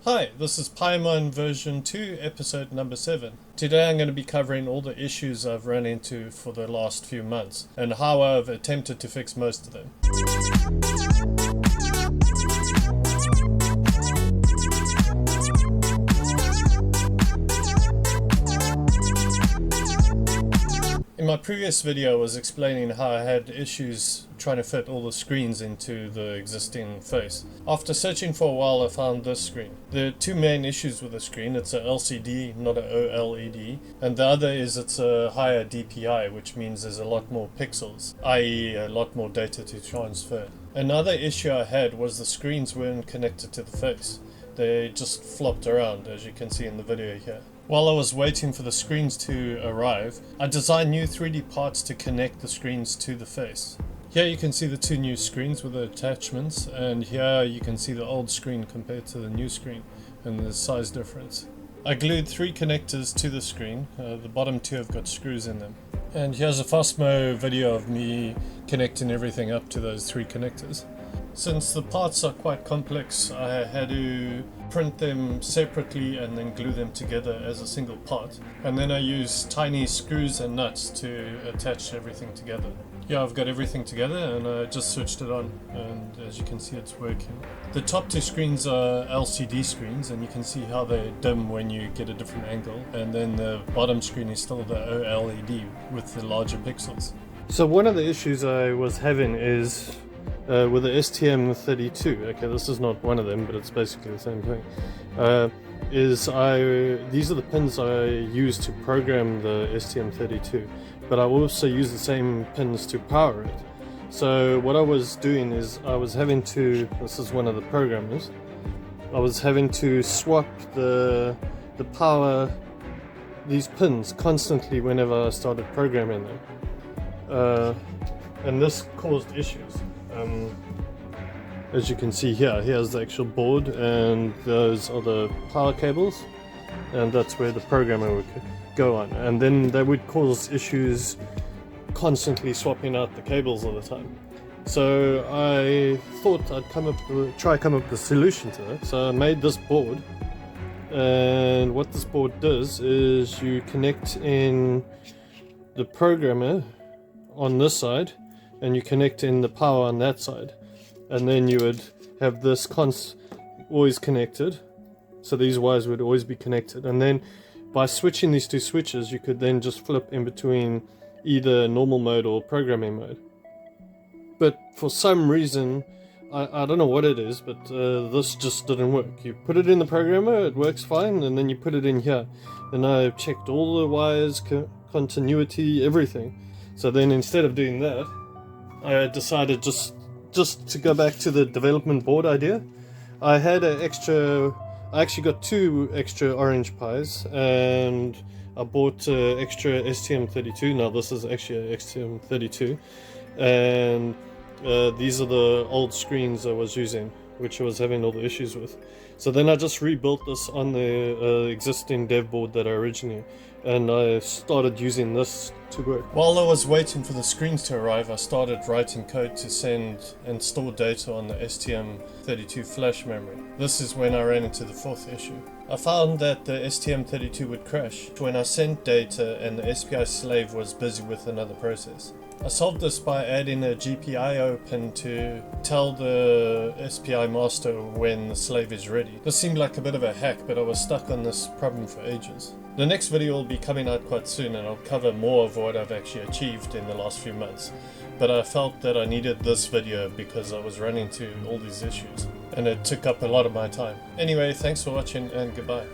Hi, this is Paimon version 2, episode number 7. Today I'm going to be covering all the issues I've run into for the last few months, and how I've attempted to fix most of them. In my previous video I was explaining how I had issues trying to fit all the screens into the existing face. After searching for a while I found this screen. There are two main issues with the screen. It's a LCD, not a OLED, and the other is it's a higher DPI, which means there's a lot more pixels, i.e. a lot more data to transfer. Another issue I had was the screens weren't connected to the face. They just flopped around, as you can see in the video here. While I was waiting for the screens to arrive, I designed new 3D parts to connect the screens to the face. Here you can see the two new screens with the attachments, and here you can see the old screen compared to the new screen and the size difference. I glued 3 connectors to the screen. The bottom 2 have got screws in them. And here's a Fastmo video of me connecting everything up to those 3 connectors. Since the parts are quite complex, I had to print them separately and then glue them together as a single part. And then I used tiny screws and nuts to attach everything together. Yeah, I've got everything together and I just switched it on, and as you can see it's working. The top 2 screens are LCD screens, and you can see how they dim when you get a different angle. And then the bottom screen is still the OLED with the larger pixels. So one of the issues I was having is with the STM32, okay, this is not one of them, but it's basically the same thing, these are the pins I use to program the STM32, but I also use the same pins to power it. So what I was doing is I was having to, this is one of the programmers, I was having to swap the power, these pins constantly whenever I started programming them, and this caused issues. As you can see here's the actual board, and those are the power cables, and that's where the programmer would go on, and then that would cause issues constantly swapping out the cables all the time. So I thought I'd try come up with a solution to that. So I made this board, and what this board does is you connect in the programmer on this side and you connect in the power on that side, and then you would have this always connected, so these wires would always be connected, and then by switching these 2 switches you could then just flip in between either normal mode or programming mode. But for some reason, I don't know what it is, but this just didn't work. You put it in the programmer, it works fine, and then you put it in here, and I checked all the wires, continuity, everything. So then instead of doing that, I decided just to go back to the development board idea. I had I actually got 2 extra orange pies, and I bought extra STM32. Now this is actually an STM32, and these are the old screens I was using, which I was having all the issues with. So then I just rebuilt this on the existing dev board that I originally, and I started using this to work. While I was waiting for the screens to arrive, I started writing code to send and store data on the STM32 flash memory. This is when I ran into the 4th issue. I found that the STM32 would crash when I sent data and the SPI slave was busy with another process. I solved this by adding a GPIO pin to tell the SPI master when the slave is ready. This seemed like a bit of a hack, but I was stuck on this problem for ages. The next video will be coming out quite soon, and I'll cover more of what I've actually achieved in the last few months. But I felt that I needed this video because I was running into all these issues, and it took up a lot of my time. Anyway, thanks for watching, and goodbye.